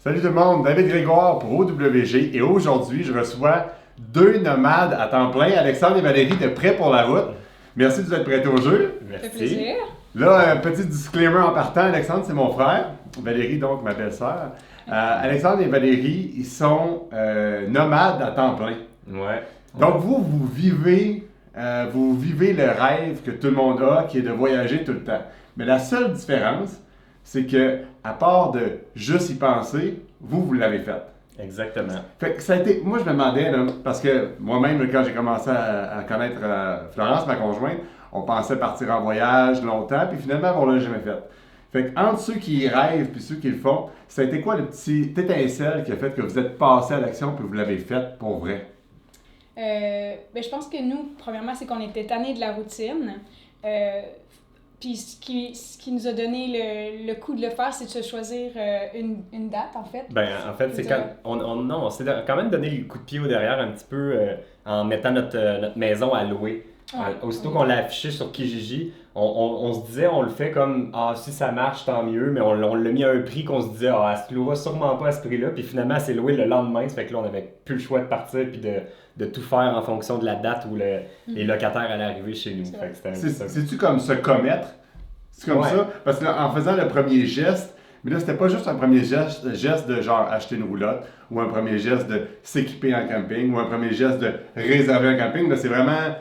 Salut tout le monde, David Grégoire pour OWG et aujourd'hui je reçois deux nomades à temps plein, Alexandre et Valérie de Prêt pour la route. Merci de vous être prêtés au jeu. Ça fait plaisir. Là, un petit disclaimer en partant, Alexandre c'est mon frère, Valérie donc ma belle-sœur. Alexandre et Valérie, ils sont nomades à temps plein. Ouais. Donc vous vivez le rêve que tout le monde a, qui est de voyager tout le temps. Mais la seule différence, c'est que, à part de juste y penser, vous l'avez fait. Exactement. Fait que ça a été, moi je me demandais, là, parce que moi-même, quand j'ai commencé à connaître Florence, ma conjointe, on pensait partir en voyage longtemps, puis finalement, on l'a jamais fait. Fait que entre ceux qui y rêvent puis ceux qui le font, ça a été quoi le petit étincelle qui a fait que vous êtes passé à l'action puis vous l'avez fait pour vrai? Je pense que nous, premièrement, c'est qu'on était tannés de la routine. Puis ce qui nous a donné le coup de le faire, c'est de se choisir une date, en fait. En fait, c'est quand on s'est quand même donné le coup de pied au derrière un petit peu en mettant notre maison à louer. Aussitôt qu'on l'a affiché sur Kijiji, on se disait, on le fait comme, si ça marche, tant mieux, mais on l'a mis à un prix qu'on se disait, elle se louera sûrement pas à ce prix-là, puis finalement, elle s'est louée le lendemain, ça fait que là, on n'avait plus le choix de partir, puis de tout faire en fonction de la date où les locataires allaient arriver chez nous. C'est-tu comme se commettre? C'est comme ça? Parce qu'en faisant le premier geste, mais là, c'était pas juste un premier geste de genre acheter une roulotte, ou un premier geste de s'équiper en camping, ou un premier geste de réserver un camping, là, c'est vraiment...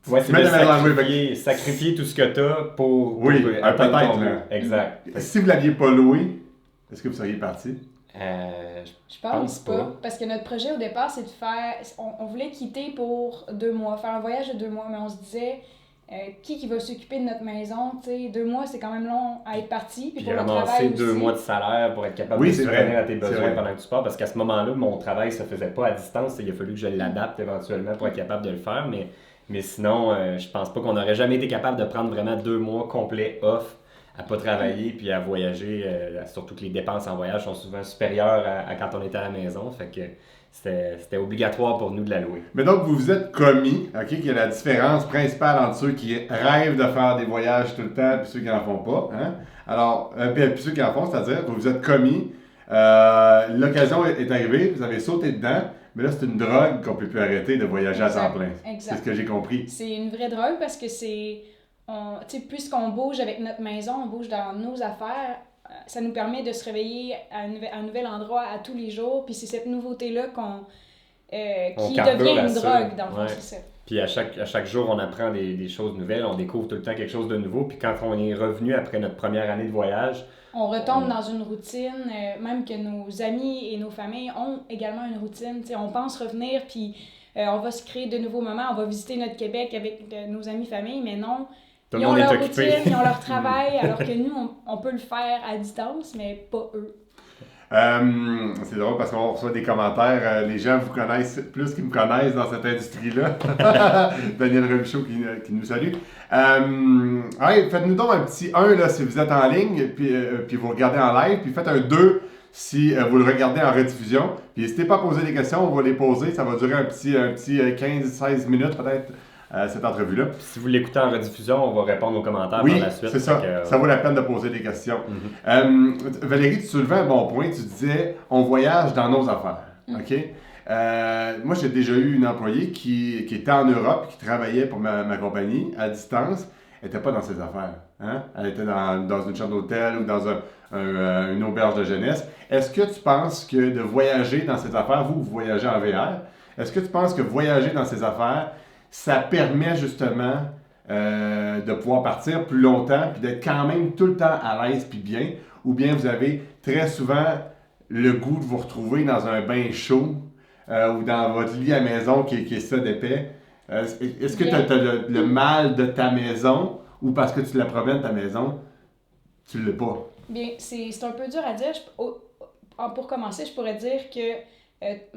c'est de sacrifier tout ce que tu as pour atteindre ton but. Exact. Si vous l'aviez pas loué, est-ce que vous seriez parti? Je pense pas. Parce que notre projet au départ, c'est de faire... On voulait quitter pour 2 mois, faire un voyage de 2 mois, mais on se disait... qui va s'occuper de notre maison, tu sais, 2 mois, c'est quand même long à être parti. Puis ramasser 2 mois de salaire pour être capable de subvenir à tes besoins pendant que tu pars. Parce qu'à ce moment-là, mon travail se faisait pas à distance. Il a fallu que je l'adapte éventuellement pour être capable de le faire. Mais sinon, je pense pas qu'on aurait jamais été capable de prendre vraiment 2 mois complets off à pas travailler puis à voyager. Surtout que les dépenses en voyage sont souvent supérieures à quand on était à la maison. Fait que c'était obligatoire pour nous de la louer. Mais donc, vous vous êtes commis, OK, qu'il y a la différence principale entre ceux qui rêvent de faire des voyages tout le temps et ceux qui n'en font pas. Hein? Alors, puis ceux qui en font, c'est-à-dire, vous vous êtes commis, l'occasion est arrivée, vous avez sauté dedans, mais là, c'est une drogue qu'on ne peut plus arrêter de voyager à temps plein. Exact. C'est ce que j'ai compris. C'est une vraie drogue parce que puisqu'on bouge avec notre maison, on bouge dans nos affaires, ça nous permet de se réveiller à un nouvel endroit à tous les jours. Puis c'est cette nouveauté-là qui devient une drogue, dans le fond, c'est ça. Puis à chaque jour, on apprend des choses nouvelles, on découvre tout le temps quelque chose de nouveau. Puis quand on est revenu après notre première année de voyage... On retombe dans une routine, même que nos amis et nos familles ont également une routine. T'sais, on pense revenir, puis on va se créer de nouveaux moments, on va visiter notre Québec avec nos amis, familles, mais non... Ils ont leur routine, ils ont leur travail, alors que nous, on peut le faire à distance, mais pas eux. C'est drôle parce qu'on reçoit des commentaires. Les gens vous connaissent plus qu'ils me connaissent dans cette industrie-là. Daniel Remichaud qui nous salue. Faites-nous donc un petit 1 là, si vous êtes en ligne, puis vous regardez en live, puis faites un 2 si vous le regardez en rediffusion. Puis n'hésitez pas à poser des questions, on va les poser. Ça va durer un petit 15-16 minutes peut-être. Cette entrevue-là. Si vous l'écoutez en rediffusion, on va répondre aux commentaires par la suite. Oui, c'est ça. Ça vaut la peine de poser des questions. Valérie, tu soulevais un bon point. Tu disais, on voyage dans nos affaires. OK? Moi, j'ai déjà eu une employée qui était en Europe, qui travaillait pour ma compagnie à distance. Elle n'était pas dans ses affaires. Hein? Elle était dans une chambre d'hôtel ou dans une auberge de jeunesse. Est-ce que tu penses que de voyager dans ses affaires, vous voyagez en VR, est-ce que tu penses que voyager dans ses affaires, ça permet justement de pouvoir partir plus longtemps puis d'être quand même tout le temps à l'aise puis bien, ou bien vous avez très souvent le goût de vous retrouver dans un bain chaud ou dans votre lit à maison qui est ça d'épais. Est-ce que tu as le mal de ta maison ou parce que tu la promènes ta maison, tu l'as pas? Bien, c'est un peu dur à dire. Pour commencer, je pourrais dire que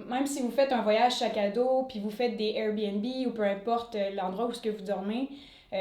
même si vous faites un voyage sac à dos, puis vous faites des Airbnb ou peu importe l'endroit où ce que vous dormez,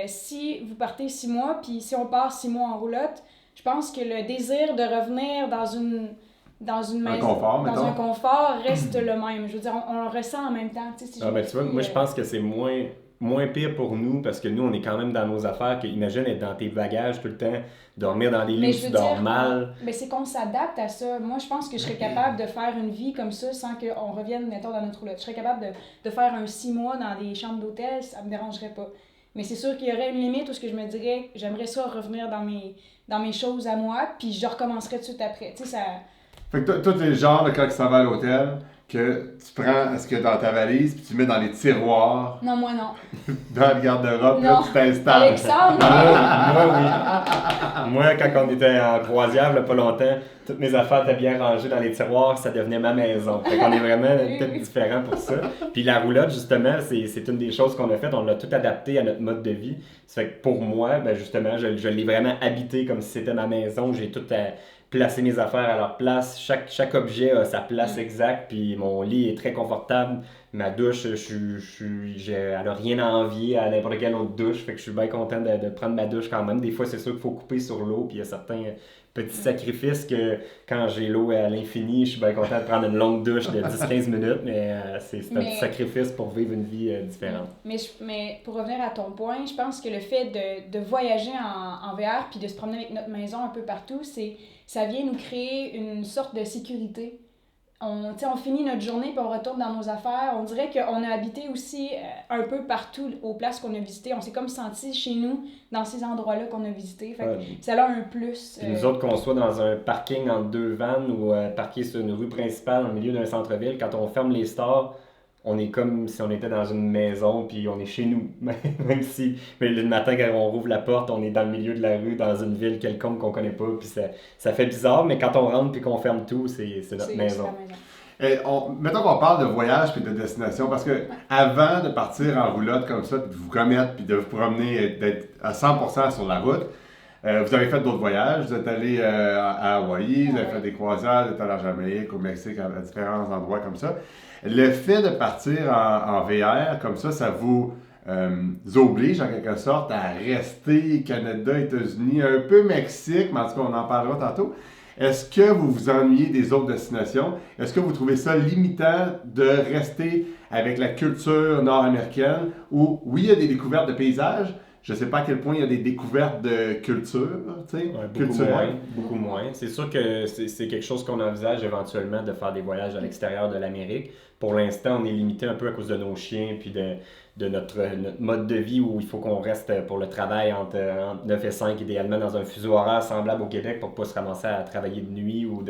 si vous partez 6 mois, puis si on part 6 mois en roulotte, je pense que le désir de revenir dans une maison, un confort reste le même. Je veux dire, on le ressent en même temps. Tu vois, moi je pense que c'est moins moins pire pour nous parce que nous, on est quand même dans nos affaires. Que, imagine être dans tes bagages tout le temps, dormir dans des lits où tu dors mal. Mais c'est qu'on s'adapte à ça. Moi, je pense que je serais capable de faire une vie comme ça sans qu'on revienne, mettons, dans notre roulotte. Je serais capable de faire un 6 mois dans des chambres d'hôtel, ça me dérangerait pas. Mais c'est sûr qu'il y aurait une limite où ce que je me dirais, j'aimerais ça revenir dans mes choses à moi, puis je recommencerais tout de suite après. Tu sais, ça... Fait que toi, t'es le genre, là, quand tu s'en vas à l'hôtel, que tu prends ce qu'il y a dans ta valise, puis tu mets dans les tiroirs, Non, moi non. dans le garde-robe, là, Non. tu t'installes. Alexandre, Moi, oui. Moi, quand on était en croisière, là, pas longtemps, toutes mes affaires étaient bien rangées dans les tiroirs, ça devenait ma maison. Fait qu'on est vraiment peut-être différents pour ça. Puis la roulotte, justement, c'est une des choses qu'on a faites. On l'a tout adapté à notre mode de vie. Ça fait que pour moi, ben justement, je l'ai vraiment habité comme si c'était ma maison. J'ai tout placé mes affaires à leur place. Chaque objet a sa place exacte. Puis mon lit est très confortable. Ma douche, elle n'a rien à envier à n'importe quelle autre douche. Fait que je suis bien content de prendre ma douche quand même. Des fois, c'est sûr qu'il faut couper sur l'eau. Puis il y a certains petits sacrifices que quand j'ai l'eau à l'infini, je suis bien content de prendre une longue douche de 10-15 minutes. Mais c'est un petit sacrifice pour vivre une vie différente. Mais pour revenir à ton point, je pense que le fait de voyager en VR puis de se promener avec notre maison un peu partout, ça vient nous créer une sorte de sécurité. On finit notre journée puis on retourne dans nos affaires. On dirait qu'on a habité aussi un peu partout aux places qu'on a visitées. On s'est comme senti chez nous dans ces endroits-là qu'on a visités. Fait que ça a un plus. Puis nous autres, qu'on soit dans un parking entre deux vannes ou parqué sur une rue principale au milieu d'un centre-ville, quand on ferme les stores, on est comme si on était dans une maison, puis on est chez nous. Même si le matin, quand on rouvre la porte, on est dans le milieu de la rue, dans une ville quelconque qu'on connaît pas, puis ça fait bizarre, mais quand on rentre puis qu'on ferme tout, c'est notre maison. Mettons qu'on parle de voyage puis de destination, parce que avant de partir en roulotte comme ça, puis de vous commettre, puis de vous promener, d'être à 100% sur la route, vous avez fait d'autres voyages, vous êtes allé à Hawaï, vous avez fait des croisières, vous êtes allé en Jamaïque, au Mexique, à différents endroits comme ça. Le fait de partir en VR comme ça vous oblige en quelque sorte à rester Canada, États-Unis, un peu Mexique, mais en tout cas on en parlera tantôt. Est-ce que vous vous ennuyez des autres destinations? Est-ce que vous trouvez ça limitant de rester avec la culture nord-américaine où, oui, il y a des découvertes de paysages, je ne sais pas à quel point il y a des découvertes de culture, tu sais, beaucoup moins. C'est sûr que c'est quelque chose qu'on envisage éventuellement de faire des voyages à l'extérieur de l'Amérique. Pour l'instant, on est limité un peu à cause de nos chiens puis de notre mode de vie où il faut qu'on reste pour le travail entre 9 et 5, idéalement dans un fuseau horaire semblable au Québec pour ne pas se ramasser à travailler de nuit ou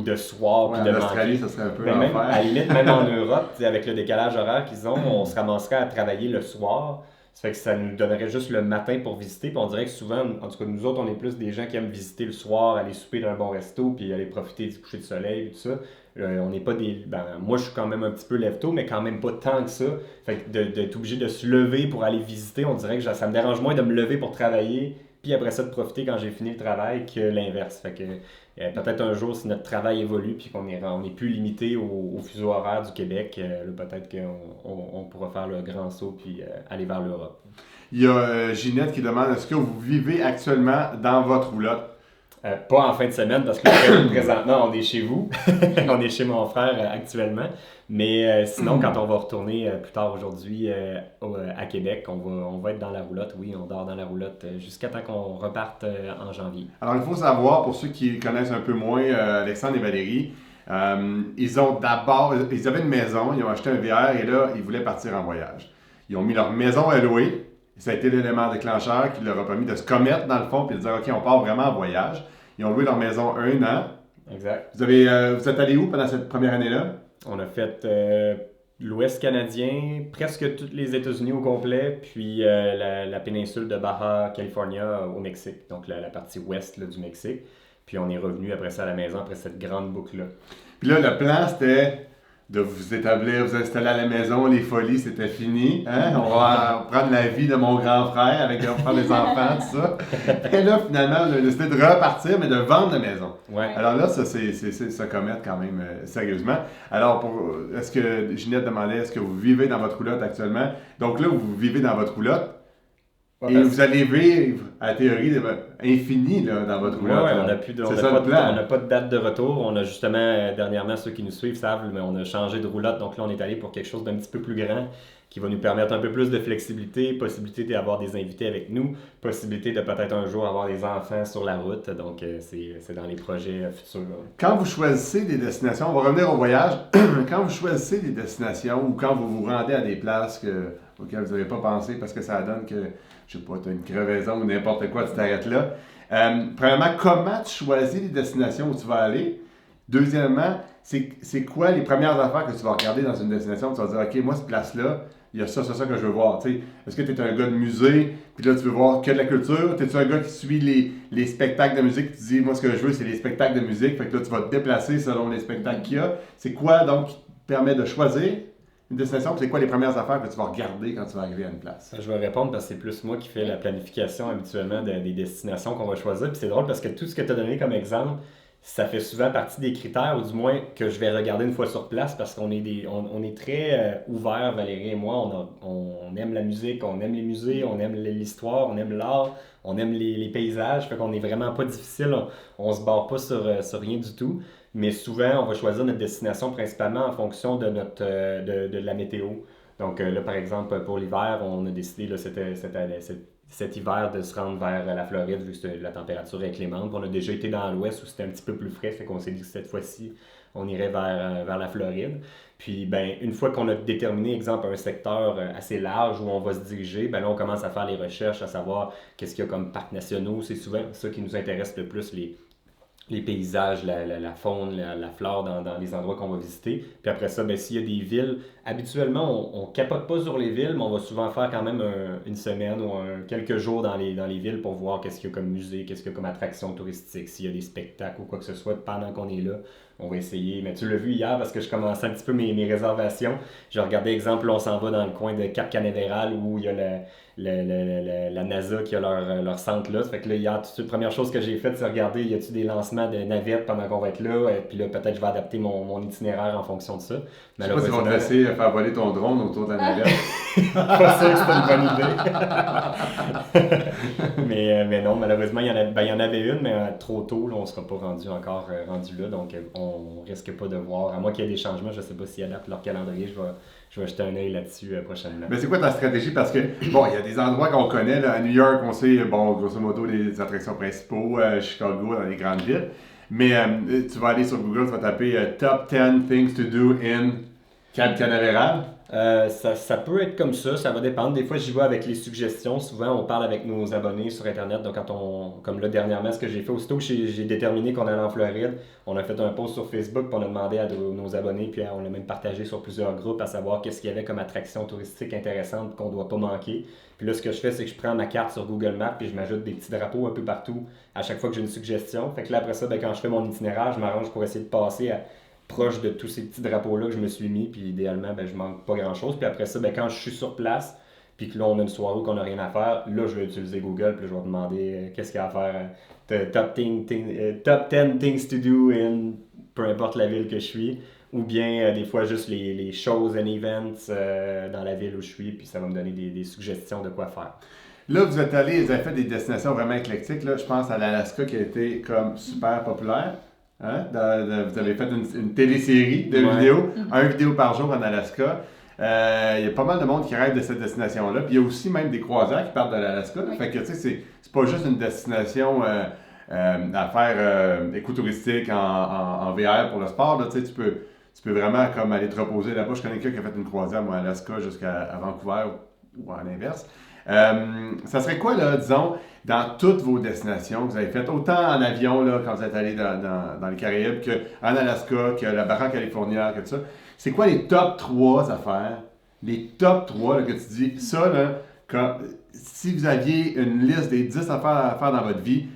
de soir. Ouais, en Australie, ça serait un peu l'enfer. À la limite, même en Europe, avec le décalage horaire qu'ils ont, on se ramasserait à travailler le soir. Ça fait que ça nous donnerait juste le matin pour visiter. Puis on dirait que souvent, en tout cas nous autres, on est plus des gens qui aiment visiter le soir, aller souper dans un bon resto, puis aller profiter du coucher de soleil et tout ça. On n'est pas des... moi, je suis quand même un petit peu lève-tôt, mais quand même pas tant que ça. Fait que d'être obligé de se lever pour aller visiter, on dirait que ça me dérange moins de me lever pour travailler, puis après ça de profiter quand j'ai fini le travail que l'inverse. Fait que peut-être un jour, si notre travail évolue puis qu'on est plus limité au fuseau horaire du Québec, là, peut-être qu'on pourra faire le grand saut puis aller vers l'Europe. Il y a Ginette qui demande, est-ce que vous vivez actuellement dans votre roulotte? Pas en fin de semaine parce que présentement on est chez vous, on est chez mon frère actuellement, mais sinon quand on va retourner plus tard aujourd'hui à Québec, on va être dans la roulotte, oui, on dort dans la roulotte jusqu'à temps qu'on reparte en janvier. Alors il faut savoir, pour ceux qui connaissent un peu moins Alexandre et Valérie, ils avaient une maison, ils ont acheté un VR et là ils voulaient partir en voyage. Ils ont mis leur maison à louer. Ça a été l'élément déclencheur qui leur a permis de se commettre dans le fond et de dire OK, on part vraiment en voyage. Ils ont loué leur maison 1 an. Exact. Vous êtes allé où pendant cette première année-là? On a fait l'Ouest canadien, presque tous les États-Unis au complet, puis la péninsule de Baja California au Mexique, donc la partie ouest là, du Mexique. Puis on est revenu après ça à la maison, après cette grande boucle-là. Puis là, le plan, c'était de vous établir, vous installer à la maison, les folies, c'était fini. Hein? On va prendre la vie de mon grand frère avec prendre les enfants, tout ça. Et là, finalement, on a décidé de repartir, mais de vendre la maison. Ouais. Alors là, ça, c'est se commettre quand même sérieusement. Alors, est-ce que Ginette demandait, est-ce que vous vivez dans votre roulotte actuellement? Donc là, vous vivez dans votre roulotte. Ouais, Et vous allez vivre, à la théorie, infini là, dans votre Ouais, roulotte. on là. n'a plus de, C'est ça le plan. on n'a pas de date de retour. On a justement, dernièrement, ceux qui nous suivent savent, mais on a changé de roulotte. Donc là, on est allé pour quelque chose d'un petit peu plus grand qui va nous permettre un peu plus de flexibilité, possibilité d'avoir des invités avec nous, possibilité de peut-être un jour avoir des enfants sur la route. Donc c'est dans les projets futurs. Quand vous choisissez des destinations, on va revenir au voyage. Quand vous choisissez des destinations ou quand vous vous rendez à des places auxquelles vous n'avez pas pensé parce que ça donne que, je sais pas, tu as une crevaison ou n'importe quoi, tu t'arrêtes là. Premièrement, comment tu choisis les destinations où tu vas aller? Deuxièmement, c'est quoi les premières affaires que tu vas regarder dans une destination? Tu vas dire, OK, moi, cette place-là, il y a ça que je veux voir. T'sais, est-ce que tu es un gars de musée, puis là, tu veux voir que de la culture? Es-tu un gars qui suit les spectacles de musique, puis tu dis, moi, ce que je veux, c'est les spectacles de musique, fait que là, tu vas te déplacer selon les spectacles qu'il y a. C'est quoi, donc, qui te permet de choisir une destination? Puis c'est quoi les premières affaires que tu vas regarder quand tu vas arriver à une place? Je vais répondre parce que c'est plus moi qui fais la planification habituellement des destinations qu'on va choisir. Puis c'est drôle parce que tout ce que tu as donné comme exemple, ça fait souvent partie des critères, ou du moins que je vais regarder une fois sur place parce qu'on est, on est très ouverts, Valérie et moi. On aime la musique, on aime les musées, on aime l'histoire, on aime l'art, on aime les paysages. Fait qu'on est vraiment pas difficile, on se barre pas sur rien du tout. Mais souvent, on va choisir notre destination principalement en fonction de de la météo. Donc là, par exemple, pour l'hiver, on a décidé là, cet hiver de se rendre vers la Floride vu que la température est clémente. On a déjà été dans l'ouest où c'était un petit peu plus frais, fait qu'on s'est dit que cette fois-ci, on irait vers la Floride. Puis, ben, une fois qu'on a déterminé, exemple, un secteur assez large où on va se diriger, ben là, on commence à faire les recherches, à savoir qu'est-ce qu'il y a comme parcs nationaux. C'est souvent ça qui nous intéresse le plus, les paysages, la faune, la flore dans les endroits qu'on va visiter. Puis après ça, ben, s'il y a des villes, habituellement, on capote pas sur les villes, mais on va souvent faire quand même une semaine ou quelques jours dans les villes pour voir qu'est-ce qu'il y a comme musée, qu'est-ce qu'il y a comme attraction touristique, s'il y a des spectacles ou quoi que ce soit pendant qu'on est là. On va essayer. Mais tu l'as vu hier parce que je commençais un petit peu mes réservations. Je regardais, exemple, là, on s'en va dans le coin de Cap Canaveral où il y a la NASA qui a leur centre là. Ça fait que là, hier, la première chose que j'ai faite, c'est regarder, y a-t-il des lancements de navettes pendant qu'on va être là. Et puis là, peut-être je vais adapter mon itinéraire en fonction de ça. Je sais pas s'ils vont te laisser faire voler ton drone autour de la navette. Pas sûr que c'était une bonne idée. mais non, malheureusement, il y en avait une, mais trop tôt, là, on ne sera pas rendu là. Donc, on risque pas de voir. À moins qu'il y ait des changements, je ne sais pas s'ils adaptent leur calendrier. Je vais jeter un œil là-dessus prochainement. Mais c'est quoi ta stratégie? Parce que, bon, il y a des endroits qu'on connaît. Là, à New York, on sait, bon, grosso modo, les attractions principaux. Chicago, dans les grandes villes. Mais tu vas aller sur Google, tu vas taper Top 10 Things to Do in Cap Canaveral. Ça peut être comme ça va dépendre. Des fois, j'y vais avec les suggestions. Souvent, on parle avec nos abonnés sur Internet. Donc, comme là, dernièrement, ce que j'ai fait, aussitôt que j'ai déterminé qu'on allait en Floride, on a fait un post sur Facebook, puis on a demandé à nos abonnés, puis on l'a même partagé sur plusieurs groupes, à savoir qu'est-ce qu'il y avait comme attraction touristique intéressante qu'on ne doit pas manquer. Puis là, ce que je fais, c'est que je prends ma carte sur Google Maps, puis je m'ajoute des petits drapeaux un peu partout à chaque fois que j'ai une suggestion. Fait que là, après ça, ben, quand je fais mon itinéraire, je m'arrange pour essayer de passer proche de tous ces petits drapeaux-là que je me suis mis, puis idéalement, ben, je manque pas grand-chose. Puis après ça, ben, quand je suis sur place, puis que là, on a une soirée où on n'a rien à faire, là, je vais utiliser Google, puis je vais demander qu'est-ce qu'il y a à faire, top 10 things to do in peu importe la ville que je suis, ou bien des fois juste les shows and events dans la ville où je suis, puis ça va me donner des suggestions de quoi faire. Là, vous êtes allé, vous avez fait des destinations vraiment éclectiques. Là, je pense à l'Alaska qui a été comme super populaire. Hein? Vous avez fait une télésérie de vidéos, un vidéo par jour en Alaska. Il y a pas mal de monde qui rêve de cette destination-là. Puis il y a aussi même des croisières qui partent de l'Alaska. Fait que tu sais, c'est pas juste une destination à faire écotouristique en VR pour le sport. Là, tu peux vraiment comme aller te reposer là-bas. Je connais quelqu'un qui a fait une croisière, moi, à Alaska jusqu'à Vancouver ou à l'inverse. Ça serait quoi, là, disons, dans toutes vos destinations que vous avez faites, autant en avion, là, quand vous êtes allé dans les Caraïbes, qu'en Alaska, que la Baja California, que tout ça, c'est quoi les top 3 affaires, les top 3 là, que tu dis, ça, là, si vous aviez une liste des 10 affaires à faire dans votre vie,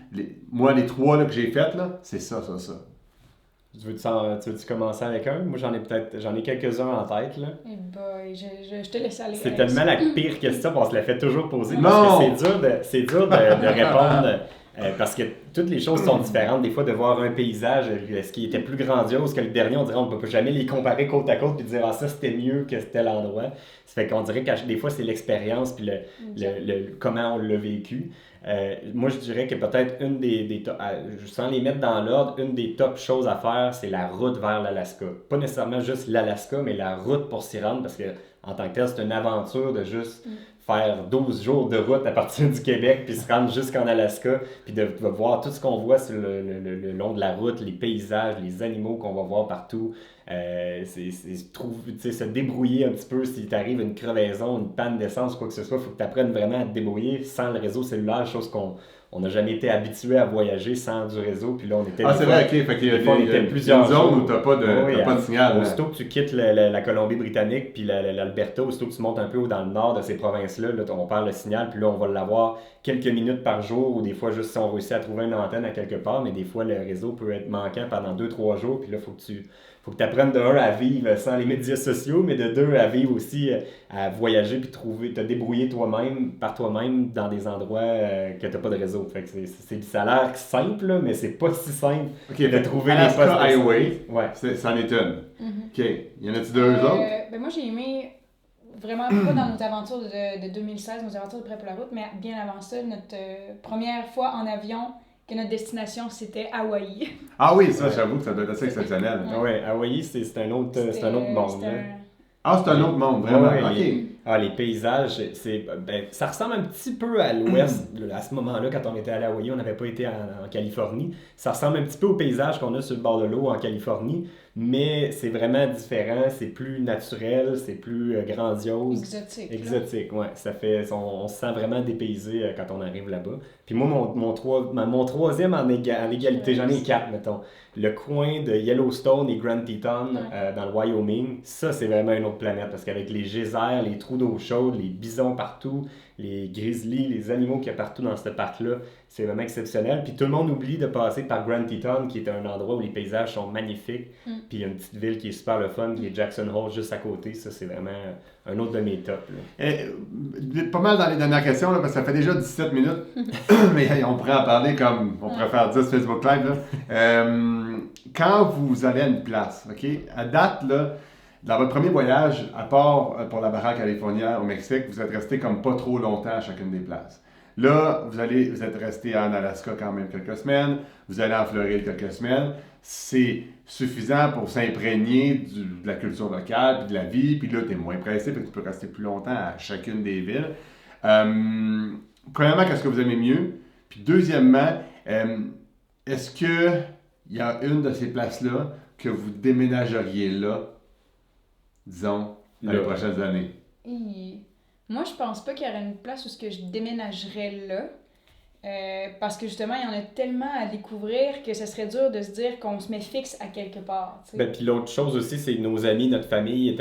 moi, les 3 là, que j'ai faites, là, c'est ça. Tu veux-tu commencer avec un? Moi, j'en ai quelques-uns en tête, là. Eh boy, je te laisse aller. C'est tellement la pire question, on se la fait toujours poser. Parce que c'est dur de répondre. Parce que toutes les choses sont différentes. Des fois, de voir un paysage, ce qui était plus grandiose que le dernier, on dirait on ne peut jamais les comparer côte à côte et dire ah ça c'était mieux que tel endroit. Ça fait qu'on dirait que des fois c'est l'expérience puis comment on l'a vécu. Moi je dirais que peut-être une des sans les mettre dans l'ordre, une des top choses à faire, c'est la route vers l'Alaska. Pas nécessairement juste l'Alaska, mais la route pour s'y rendre parce que en tant que tel, c'est une aventure de juste faire 12 jours de route à partir du Québec, puis se rendre jusqu'en Alaska, puis de voir tout ce qu'on voit sur le long de la route, les paysages, les animaux qu'on va voir partout. Se débrouiller un petit peu si t'arrive une crevaison, une panne d'essence, quoi que ce soit, il faut que tu apprennes vraiment à te débrouiller sans le réseau cellulaire, chose qu'on n'a jamais été habitué à voyager sans du réseau, puis là on était c'est vrai, ok, fait qu'il y a plusieurs zones où t'as pas de signal. Aussitôt que tu quittes la Colombie-Britannique puis l'Alberta, aussitôt que tu montes un peu dans le nord de ces provinces-là, on perd le signal, puis là on va l'avoir quelques minutes par jour, ou des fois juste si on réussit à trouver une antenne à quelque part, mais des fois le réseau peut être manquant pendant 2-3 jours, puis là faut que tu apprennes de 1 à vivre sans les médias sociaux, mais de 2 à vivre aussi, à voyager puis te débrouiller par toi-même dans des endroits que tu n'as pas de réseau. Fait que ça a l'air simple, là, mais c'est pas si simple de trouver les postes Highway, ouais. C'en est une. OK. Y en a-tu 2 autres? Moi, j'ai aimé, vraiment pas dans nos aventures de 2016, nos aventures de Prêt pour la route, mais bien avant ça, notre première fois en avion, que notre destination, c'était Hawaï. Ah oui, ça, j'avoue que ça doit être assez exceptionnel. Oui, Hawaï, c'est un autre monde. C'est un autre monde, vraiment. Les paysages, ça ressemble un petit peu à l'ouest. À ce moment-là, quand on était à Hawaï, on n'avait pas été en Californie. Ça ressemble un petit peu aux paysages qu'on a sur le bord de l'eau en Californie, mais c'est vraiment différent, c'est plus naturel, c'est plus grandiose. Exotique, ouais. On se sent vraiment dépaysé quand on arrive là-bas. Puis moi, mon troisième en égalité, j'en ai 4, mettons. Le coin de Yellowstone et Grand Teton dans le Wyoming, ça c'est vraiment une autre planète parce qu'avec les geysers, les trous d'eau chaude, les bisons partout, les grizzlies, les animaux qu'il y a partout dans ce parc-là, c'est vraiment exceptionnel. Puis tout le monde oublie de passer par Grand Teton, qui est un endroit où les paysages sont magnifiques. Puis il y a une petite ville qui est super le fun, qui est Jackson Hole juste à côté. Ça, c'est vraiment un autre de mes tops. Pas mal dans les dernières questions, là, parce que ça fait déjà 17 minutes. Mais on pourrait en parler comme on pourrait faire 10 Facebook Live. Là. Quand vous allez à une place, OK, à date, là, dans votre premier voyage, à part pour la baraque californienne au Mexique, vous êtes resté comme pas trop longtemps à chacune des places. Là, vous êtes resté en Alaska quand même quelques semaines, vous allez en Floride quelques semaines. C'est suffisant pour s'imprégner de la culture locale, puis de la vie, puis là, tu es moins pressé, puis tu peux rester plus longtemps à chacune des villes. Premièrement, qu'est-ce que vous aimez mieux? Puis deuxièmement, est-ce qu'il y a une de ces places-là que vous déménageriez là, disons, dans les prochaines années? Moi, je pense pas qu'il y aurait une place où je déménagerais là. Parce que justement, il y en a tellement à découvrir que ce serait dur de se dire qu'on se met fixe à quelque part. Puis l'autre chose aussi, c'est que nos amis, notre famille est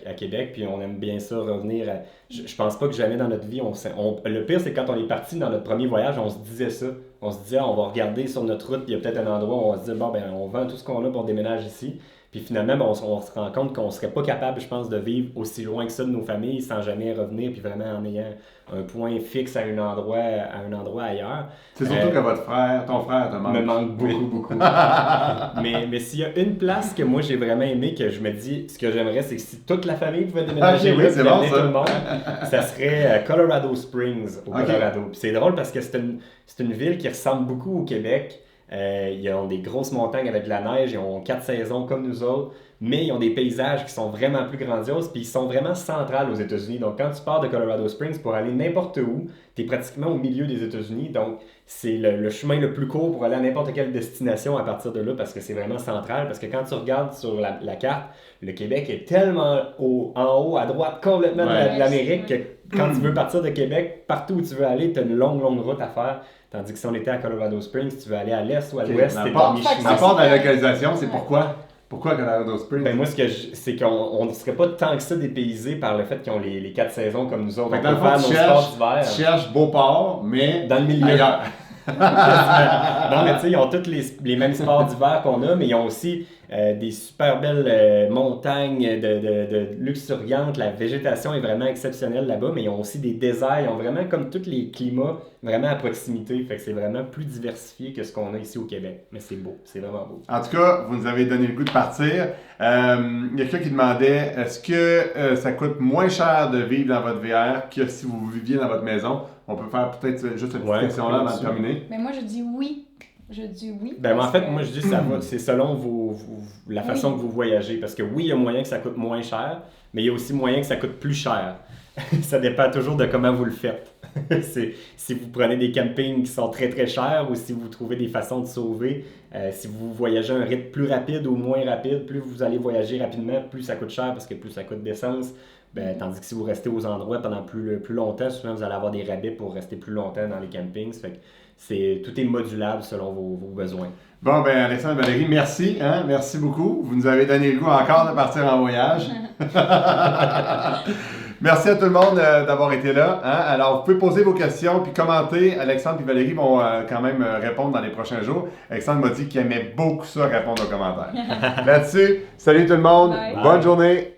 à Québec, puis on aime bien ça revenir. Je pense pas que jamais dans notre vie, le pire, c'est quand on est parti dans notre premier voyage, on se disait ça. On se disait, on va regarder sur notre route, puis il y a peut-être un endroit où on va se dire, on vend tout ce qu'on a pour déménager ici. Puis finalement, on se rend compte qu'on serait pas capable, je pense, de vivre aussi loin que ça de nos familles sans jamais revenir, puis vraiment en ayant un point fixe à un endroit ailleurs. C'est surtout que ton frère te manque. Me manque beaucoup. mais s'il y a une place que moi j'ai vraiment aimé, que je me dis, ce que j'aimerais, c'est que si toute la famille pouvait déménager tout le monde, ça serait Colorado Springs au Colorado. Puis c'est drôle parce que c'est une ville qui ressemble beaucoup au Québec. Ils ont des grosses montagnes avec de la neige, ils ont 4 saisons comme nous autres, mais ils ont des paysages qui sont vraiment plus grandioses, puis ils sont vraiment centrales aux États-Unis. Donc quand tu pars de Colorado Springs pour aller n'importe où, tu es pratiquement au milieu des États-Unis, donc c'est le chemin le plus court pour aller à n'importe quelle destination à partir de là, parce que c'est vraiment central, parce que quand tu regardes sur la carte, le Québec est tellement en haut, à droite, complètement de l'Amérique, que quand tu veux partir de Québec, partout où tu veux aller, tu as une longue route à faire. Tandis que si on était à Colorado Springs, si tu veux aller à l'est ou à l'ouest, c'est pas mi-chemin. À part de la localisation, c'est pourquoi? Pourquoi Colorado Springs? Moi, c'est qu'on ne serait pas tant que ça dépaysé par le fait qu'ils ont les 4 saisons comme nous autres. On peut faire nos sports d'hiver. Tu cherches Beauport, mais dans le milieu. Ailleurs. Non, mais tu sais, ils ont tous les mêmes sports d'hiver qu'on a, mais ils ont aussi des super belles montagnes de luxuriantes. La végétation est vraiment exceptionnelle là-bas, mais ils ont aussi des déserts. Ils ont vraiment comme tous les climats vraiment à proximité. Fait que c'est vraiment plus diversifié que ce qu'on a ici au Québec. Mais c'est beau, c'est vraiment beau. En tout cas, vous nous avez donné le goût de partir. Il y a quelqu'un qui demandait, est-ce que ça coûte moins cher de vivre dans votre VR que si vous viviez dans votre maison? On peut faire peut-être juste une petite question là avant de terminer. Mais moi, je dis oui. Je dis oui. Ben, en fait, moi, je dis que ça va. C'est selon la façon que vous voyagez. Parce que oui, il y a moyen que ça coûte moins cher, mais il y a aussi moyen que ça coûte plus cher. Ça dépend toujours de comment vous le faites. Si vous prenez des campings qui sont très très chers ou si vous trouvez des façons de sauver, si vous voyagez à un rythme plus rapide ou moins rapide, plus vous allez voyager rapidement, plus ça coûte cher parce que plus ça coûte d'essence. Ben, tandis que si vous restez aux endroits pendant plus longtemps, souvent vous allez avoir des rabais pour rester plus longtemps dans les campings. Fait que tout est modulable selon vos besoins. Bon, ben Alexandre et Valérie, merci. Hein? Merci beaucoup. Vous nous avez donné le goût encore de partir en voyage. Merci à tout le monde d'avoir été là. Hein? Alors, vous pouvez poser vos questions puis commenter. Alexandre et Valérie vont quand même répondre dans les prochains jours. Alexandre m'a dit qu'il aimait beaucoup ça, répondre aux commentaires. Là-dessus, salut tout le monde. Bye. Bonne journée.